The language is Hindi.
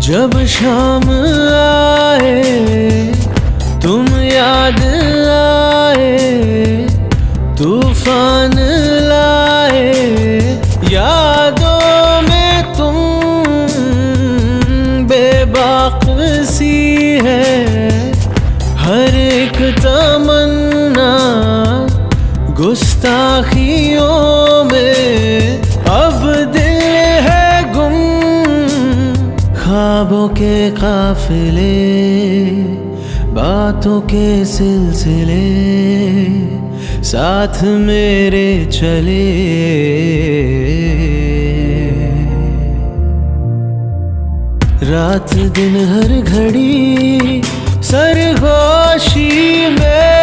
जब शाम आए तुम याद आए, तूफान लाए यादों में तुम, बेबाक सी है हर एक तमन्ना गुस्ताखियों में। अब दिल है गुम ख्वाबों के काफिले, बातों के सिलसिले साथ मेरे चले। रात दिन हर घड़ी सरगोशी में